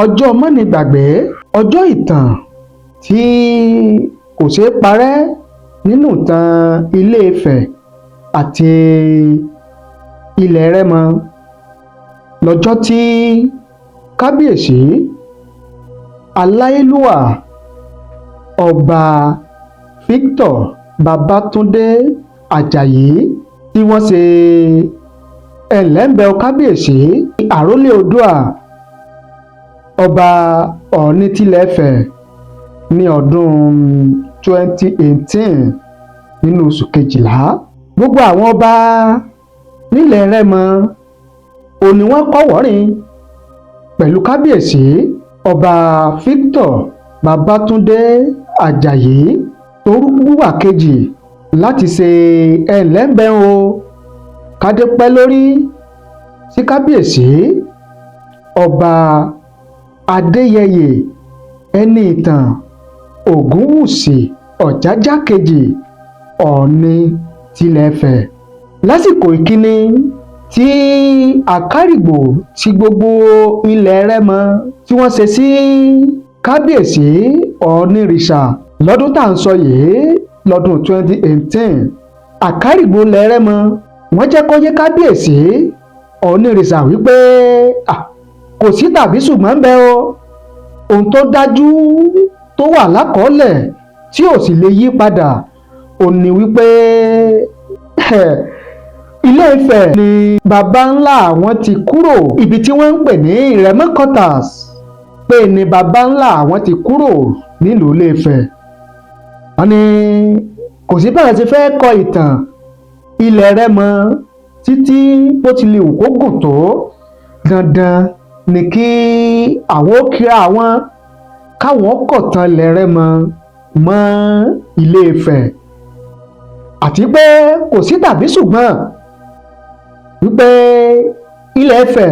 ọjọ́ mánigbàgbé, ọjọ́ ìtàn tí kò ṣeé parẹ́ nínú ìtàn Ilé Ifẹ̀ àti ilẹ̀ Rẹ́mọ lọ́jọ́ tí Kábíyèsí Aláyélúwà Ọba Victor Babátúndé Àjàyí tí wọ́n ṣe ẹlẹ́ńbẹ̀ Kábíyèsí àrólé Oòduà Ọba Ọọ̀ni tilẹ̀ Ifẹ̀ ní ọdún 2018 nínú oṣù kejìlá. Gbogbo àwọn ọba nílẹ̀ Rẹ́mọ òní wọ́n kọ́wọ̀ọ́rìn pẹ̀lú Kábíyèsí Ọba Victor Babátúndé Àjàyí torúkúwà kejì láti ṣe ẹlẹ́ńbẹ̀ o Kadepe lórí sí Kábíyèsí Ọba Adéyẹyè ẹni ìtàn Ògúnwùsì Ọ̀jájá kejì Ọọ̀ni tilẹ̀ Ifẹ̀ lásìkò ìkíni tí Akarigbo ti gbogbo ilẹ̀ Rẹ́mọ tí wọ́n ṣe sí Kábíyèsí Ọ̀ọ̀nìrìṣà lọ́dún tá à ń sọ yìí lọ́dún 2018. Akarigbo ilẹ̀ Rẹ́mọ wọ́n jẹ́ kó yé Kábíyèsí Ọ̀ọ̀nìrìṣà wípé kò sí tàbí ṣùgbọ́n ń bẹ o, ohun tó dájú tó wà lákọọ́lẹ̀ tí ò sì lè yí padà ò ní wípé Ilé Ifẹ̀ ni baba ńlá àwọn ti kúrò, ibi tí wọ́n ń pè ní Remo quarters pé ni baba ńlá àwọn ti kúrò nílùú Ilé Ifẹ̀. wọ́n ní kò sí bẹ́ẹ̀ ṣe fẹ́ kọ ìtàn ilẹ̀ Rẹ́mọ títí bó ti lè wù kó gùn tó, dandan ni kí àwọn ó kíra àwọn káwọn kọ̀tàn ilẹ̀ Rẹ́mọ mọ́ Ilé Ifẹ̀, àti pé kò sí tàbí ṣùgbọ́n wípé Ilẹ̀ Ifẹ̀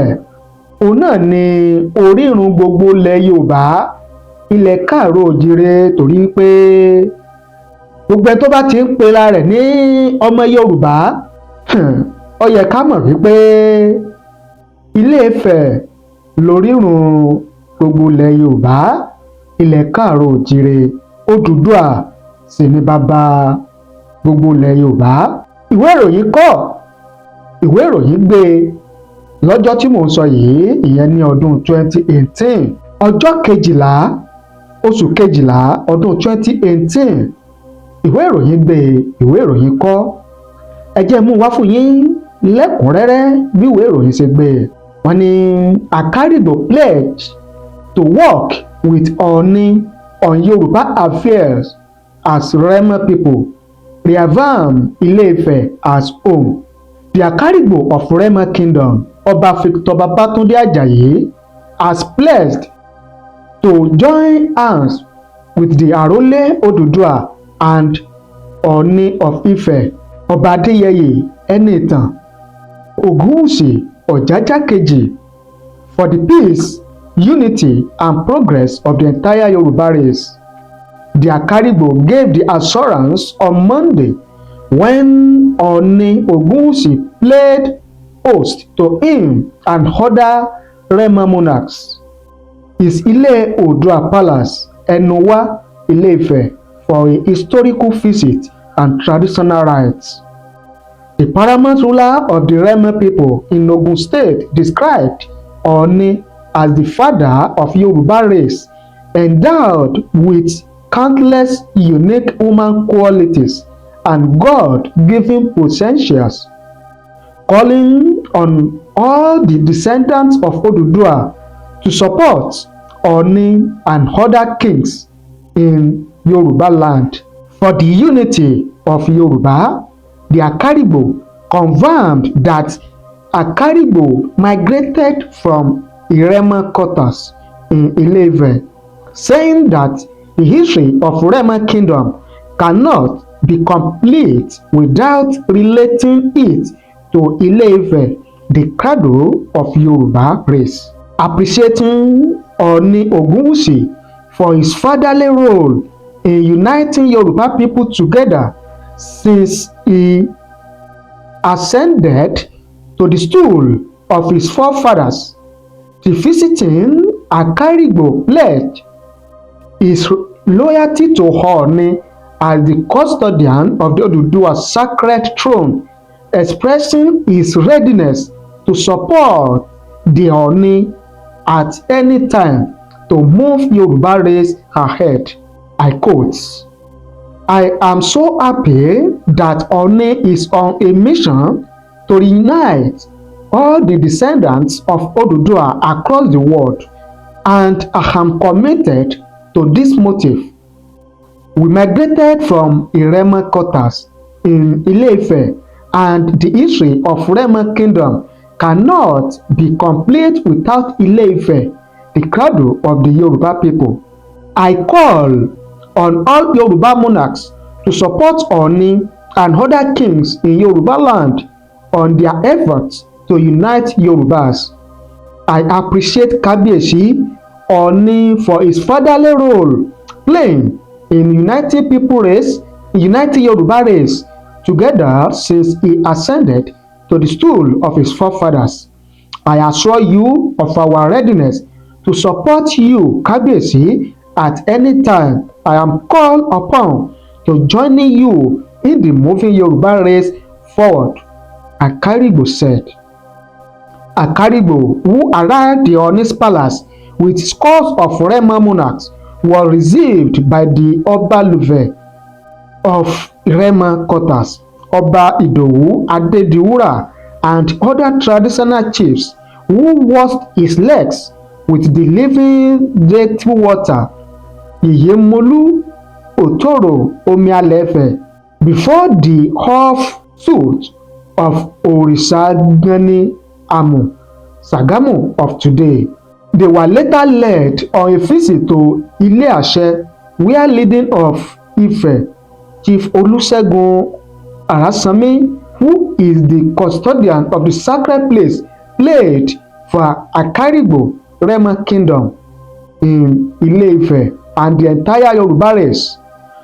òun náà ni orírun gbogbo ilẹ̀ Yorùbá, ilẹ̀ káàárọ̀ òjìrè, torí pé gbogbo ẹni tó bá ti ń pera rẹ̀ ní ọmọ Yorùbá ó yẹ ká mọ̀ wípé Ilé Ifẹ̀ lorírun gbogbo ilẹ̀ Yorùbá, ilẹ̀ káàárọ̀ òjìrè. Odùduwà sì ni bàbá gbogbo ilẹ̀ Yorùbá. Ìwé ìròyìn kọ́, ìwé ìròyìn gbé lọ́jọ́ tí mò ń sọ yìí, ìyẹn ní ọdún 2018 ọjọ́ kejìlá oṣù kejìlá ọdún 2018. ìwé ìròyìn gbé, ìwé ìròyìn kọ́, ẹ jẹ́ mú wá fún yín lẹ́kùnrẹ́rẹ́ bí ìwé ìròyìn ṣe gbé. wọ́n ní Akarigbo pledge to work with Ooni on Yoruba affairs as Remo people reaffirm Ile Ife as home. The Akarigbo of Remo Kingdom, Ọba Victor Babátúndé Àjàyí, has pledged to join hands with the Arole Oduduwa and Ooni of Ife, Ọba Adéyẹyè Ẹnìtàn Ògúnwùsì Ọ̀jájá kejì, for the peace, unity and progress of the entire Yoruba race. The Akarigbo gave the assurance on Monday when Ooni Ogunwusi played host to him and other Remo monarchs. His Ile Oòduà Palace, Ẹnuwá, Ile Ife, for a historical visit and traditional rites. The paramount ruler of the Remo people in Ogun State described Ooni as the father of Yoruba race, endowed with countless unique human qualities and God-given potentials, calling on all the descendants of Oduduwa to support Ooni and other kings in Yoruba land. For the unity of Yoruba, the Akarigbo confirmed that Akarigbo migrated from Remo quarters in Ile Ife, saying that the history of Remo Kingdom cannot be complete without relating it to Ile Ife, the cradle of Yoruba race. Appreciating Ooni Ogunwusi for his fatherly role in uniting Yoruba people together since he ascended to the stool of his forefathers, the visiting Akarigbo pledged his loyalty to Ooni as the custodian of the Oduduwa sacred throne, expressing his readiness to support the Ooni at any time to move Yoruba race ahead. I quote, "I am so happy that Ooni is on a mission to reunite all the descendants of Oduduwa across the world, and I am committed to this motive. We migrated from Remo quarters in Ile Ife, and the history of Remo Kingdom cannot be complete without Ile Ife, the cradle of the Yoruba people. I call on all Yoruba monarchs to support Ooni and other kings in Yoruba land on their efforts to unite Yorubas. I appreciate Kabiesi Ooni for his fatherly role playing in uniting Yoruba race together since he ascended to the stool of his forefathers. I assure you of our readiness to support you, Kabiesi, at any time I am called upon to join you in the moving Yoruba race forward," Akarigbo said. Akarigbo, who arrived the Ooni's palace with scores of Remo monarchs, was received by the Oba of Remo quarters, Ọba Idowu Adediwura, and other traditional chiefs who washed his legs with the living dirty water, Iyemolu Otoro Omialefe, before the offsuit of Orisagani Amu Sagamu of today. They were later led on a visit to Ile Ase, where leading of Ife, Chief Olusegun Arasanmi, who is the custodian of the sacred place, played for Akarigbo Remo Kingdom in Ile Ife and the entire Yoruba race.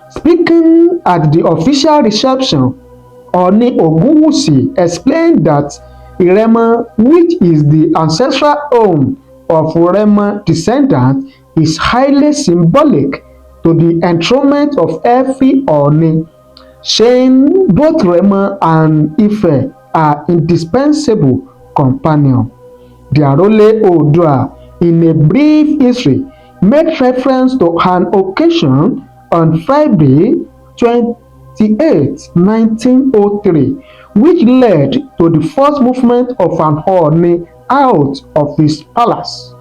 Speaking at the official reception, Ooni Ogunwusi explained that Remo, which is the ancestral home of Remo descendants, is highly symbolic to the enthronement of every Ooni, saying both Remo and Ife are indispensable companions. The Arole Oodua, in a brief history, made reference to an occasion on Friday, 28, 1903, which led to the first movement of an Ooni out of his palace.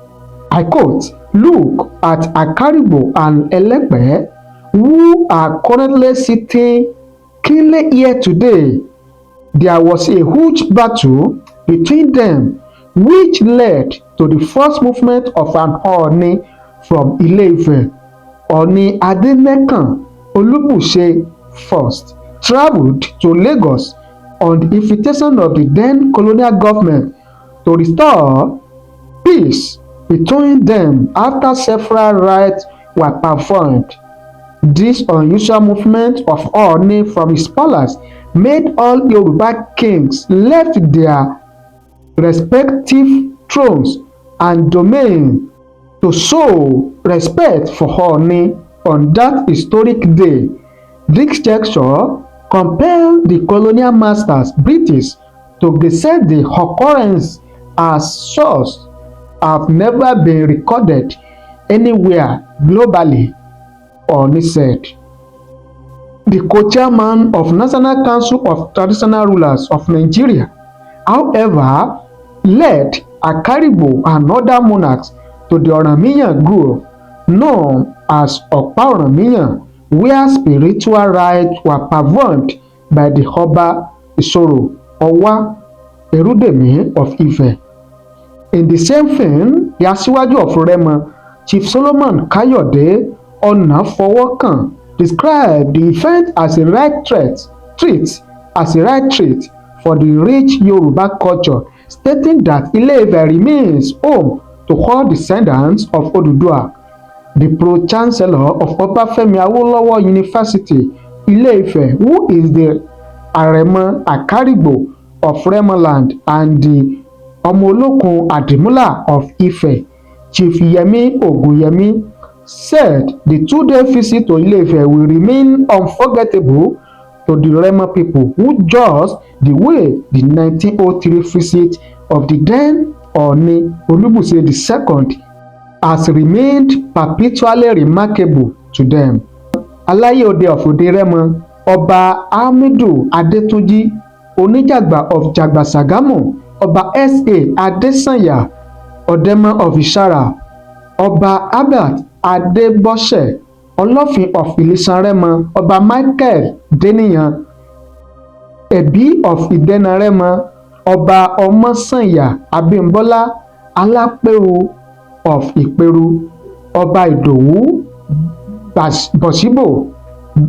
I quote, "Look at Akarigbo and Elepe, who are currently sitting keenly here today. There was a huge battle between them, which led to the first movement of an Ooni from Ile Ife. Ooni Adenekan Olubuse first traveled to Lagos on the invitation of the then colonial government to restore peace between them after several rites were performed. This unusual movement of Ooni from his palace made all Yoruba kings left their respective thrones and domains to show respect for Ooni on that historic day. This gesture compelled the colonial masters British to gazette the occurrence as such have never been recorded anywhere globally, Ooni said. The co-chairman of National Council of Traditional Rulers of Nigeria, however, led Akarigbo and other monarchs to the Ọ̀rànmíyàn grove known as Ọ̀pá Ọ̀rànmíyàn, where spiritual rites were performed by the Ọba Ìṣòro Ọwá Erúdèmí of Ife. In the same vein, the Aṣíwájú of Remo, Chief Solomon Kayode Ọ̀nàfọwọ́kàn, described the event as a right treat for the rich Yoruba culture, stating that Ile Ife remains home to all descendants of Oduduwa. The Pro-Chancellor of Obafemi Awolowo University, Ile Ife, who is the Aremo Akarigbo of Remoland and the Ọmọ Olókun Àdìmúlà of Ife, Chief Yemi Ogunyemi, said the 2-day visit to Ile Ife will remain unforgettable to the Remo people who just the way the 1903 visit of the then Ooni Olubuse II has remained perpetually remarkable to them. Alayode of Ode Remo, Ọba Hamidu Adetunji Onijagba of Jagba Sagamu, Ọba S.A. Adesanya Odema of Ishara, Ọba Albert Adebose Olofin of Ilisan Remo, Ọba Michael Deniyan Ebi of Idena Remo, Ọba Omosanya Abimbola Alaperu of Iperu, Ọba Idowu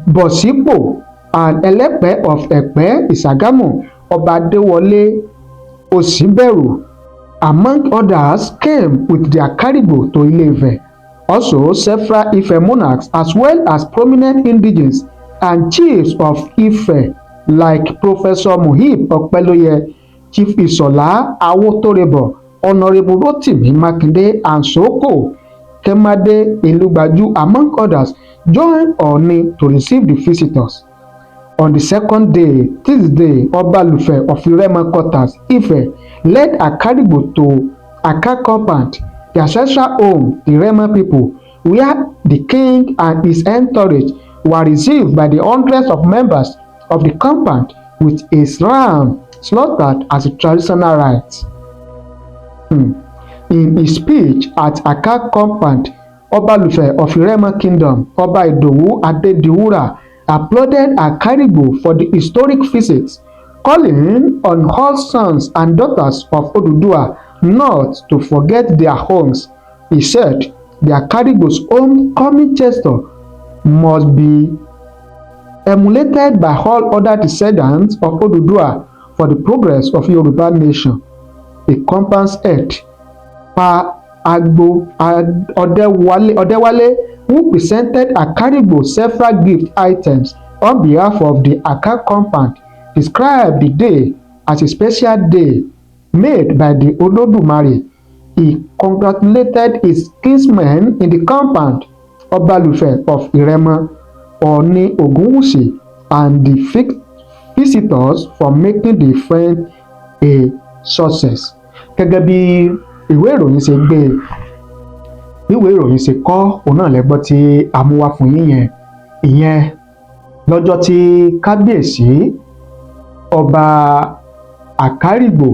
Bosipo and Elepe of Epe Isagamu, Ọba Adewole Osiberu, among others, came with their Akarigbo to Ile Ife. Also, several Ife monarchs as well as prominent indigenes and chiefs of Ife like Professor Muhib Opeloye, Chief Isola Awotorebo, Honorable Rotimi Makinde and Soko Kemade Elugbaju, among others, joined Ooni to receive the visitors. On the second day, Tuesday, Ọba Lufe of Remo quarters, Ife, led Akarigbo to Aka compound, the ancestral home, the Remo people, where the king and his entourage were received by the hundreds of members of the compound with a ram slaughtered as a traditional rite. In his speech at Aka compound, Ọba Lufe of Remo kingdom, Ọba Idowu Adediwura, applauded Akarigbo for the historic visit, calling on all sons and daughters of Oduduwa not to forget their homes. He said the Akarigbo's homecoming gesture must be emulated by all other descendants of Oduduwa for the progress of Yoruba nation. The compound's head, Pa Agbo Odewale, who presented Akarigbo several gift items on behalf of the Aka compound, described the day as a special day made by the Olodumare. He congratulated his kinsmen in the compound, Ọba Lufe of Remo, Ooni Ogunwusi, and the visitors for making the event a success. Gẹ́gẹ́ bí ìwé ìròyìn ṣe gbé e, bí ìwé ìròyìn ṣe kọ òun náà lẹ́gbọ́ tí a mú wá fún yín yẹn, ìyẹn lọ́jọ́ tí Kábíyèsí Ọba Akarigbo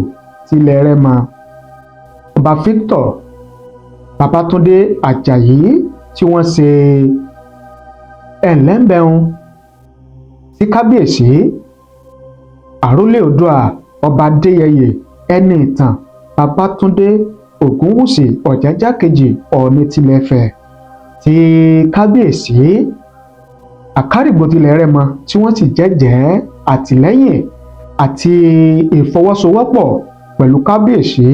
tilẹ̀ Remo, Ọba Victor Babatunde Ajayi, tí wọ́n ṣe ẹ̀lẹ́mbẹ̀ún sí Kábíyèsí Àrólé Oòduà Ọba Adéyẹyè ẹni ìtàn Babatunde Ògúnwùsì Ọ̀jájá kejì Ọọ̀ni tilẹ̀ Ifẹ̀, tí Kábíyèsí Akarigbo tilẹ̀ Remo tí wọ́n sì jẹ́jẹ́ àtìlẹ́yìn àti ìfọwọ́sowọ́pọ̀ pẹ̀lú Kábíyèsí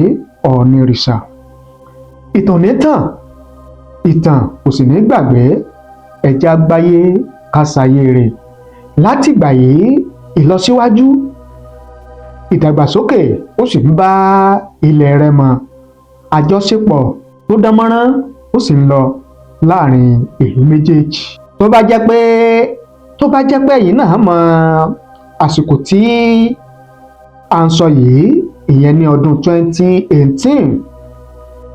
Ọ̀ọ̀nìrìṣà. Ìtàn ní tàn, ìtàn kò sì ní gbàgbé, ẹ̀jẹ̀ àgbáyé kásáyé rẹ̀. Látìgbà yìí ìlọsíwájú, ìdàgbàsókè ó sì ń bá ilẹ̀ Remo, àjọṣepọ̀ tó dánmọ́rán ó sì ń lọ láàrin ìlú méjèèjì. Tó bá jẹ́ pé ẹ̀yin náà mọ àsìkò tí à ń sọ yìí, ìyẹn ní ọdún 2018,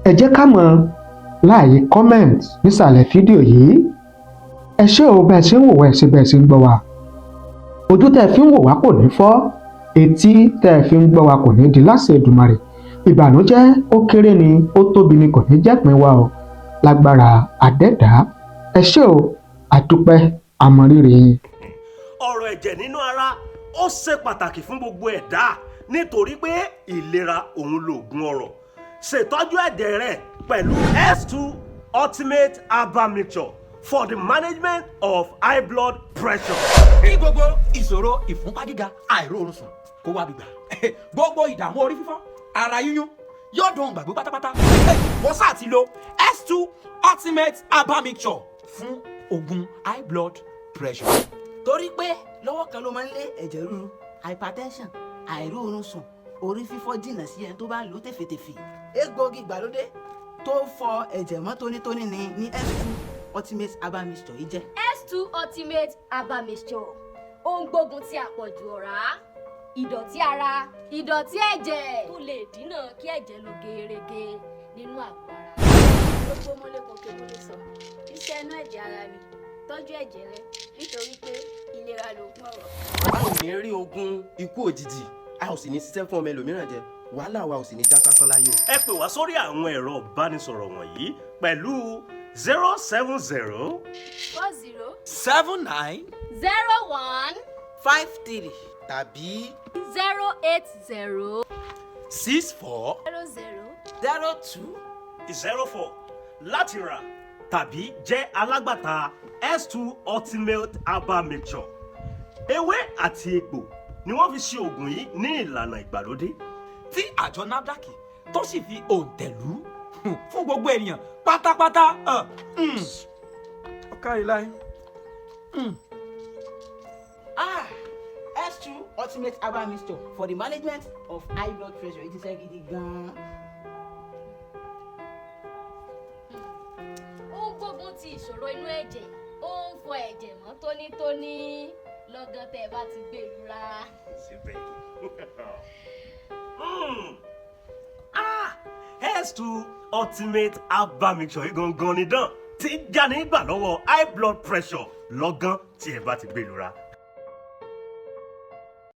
ẹ jẹ́ ká mọ̀ láàyè comment nísàlẹ̀ fídíò yìí. Ẹ ṣé o bẹ́ẹ̀ ṣe ń wò wá, ẹ ṣé bẹ́ẹ̀ ṣe ń gbọ́ wa. Ojú tẹ́ fi ń wò wá kò ní fọ́, etí tẹ́ fi ń gbọ́ wa kò ní di láṣẹ Èdùmàrè. Ìbànújẹ́ ó kéré ni, ó tóbi ni, kò ní jẹ́pin wa o, lágbára Adẹ́dàá. Ẹ ṣé o, àdúpẹ́, àmọ̀rírì yín. Ọ̀rọ̀ ẹ̀jẹ̀ nínú ara ó ṣe pàtàkì fún gbogbo ẹ̀dá nítorí pé ìlera òun lòògùn ọrọ̀. Ṣètọ́jú ẹ̀jẹ̀ rẹ pẹ̀lú S2 Ultimate Herbal Mixture for the management of high blood pressure. Kí gbogbo ìṣòro ìfúnpá gíga, àìróorun sùn kó wá gbígbà. Gbogbo ìdààmú orí fífọ́, ara yíyún yóò dùn gbàgbé pátápátá. Wọ́n sáà ti lo S2 Ultimate Herbal Mixture fún oògùn high blood pressure. Torí pé lọ́wọ́ kan ló máa ń lé ẹ̀jẹ̀ ríru, hypertension, àìróorun sùn, orí fífọ́ jìnnà sí ẹni tó bá lò tẹ̀fẹ̀tẹ̀fẹ̀. Egbòogi ìgbàlódé tó fọ ẹ̀jẹ̀ mọ́ tónítóní ní S2 Ultimate Herbal Mixture yìí jẹ́. S2 Ultimate Herbal Mixture ó ń gbógun ti àpọ̀jù ọ̀rá, ìdọ̀tí ara, ìdọ̀tí ẹ̀jẹ̀ tó lè dínà kí ẹ̀jẹ̀ lọ gerege nínú àgọ́ ara. Gbogbo mọ́lẹ́kọ̀ọ́ lè sọ iṣẹ́ inú ẹ̀jẹ̀ ara ni tọ́jú ẹ̀jẹ̀ rẹ nítorí pé ìlera lóògùn ọ̀rọ̀. a ò ní rí ogun ikú òjijì, a ò sì ní ṣiṣẹ́ fún ọmọ ẹlòmíràn jẹ, wàhálà wa ò sì ní já sásán láyé o. ẹ pè wá sórí àwọn ẹ̀rọ ìbánisọ̀rọ̀ wọ̀nyí pẹ̀lú 070 40 79 01 53 tàbí 080 64 00 02 04 láti rà tàbí jẹ́ alágbàtà S2 Ultimate Herbal Mixture. Ewé àti egbò ni wọ́n fi ṣe oògùn yìí ní ìlànà ìgbàlódé. tí àjọ NAFDAC tó sì fi òǹtẹ̀lú fún gbogbo ènìyàn pátápátá. ọ̀kárí láì. S2 Ultimate Herbal Mixture for the management of high blood pressure. It is a gidi gan. ó ń gbógun ti ìṣòro inú ẹ̀jẹ̀, ó ń fọ ẹ̀jẹ̀ mọ́ tónítóní lọ́gán tẹ́ ẹ bá ti gbé ìrora. Síbẹ̀. S2 Ultimate Herbal Mixture yìí gangan ni dán tí ń já nígbà lọ́wọ́ high blood pressure lọ́gán tí ẹ bá ti gbé ìrora.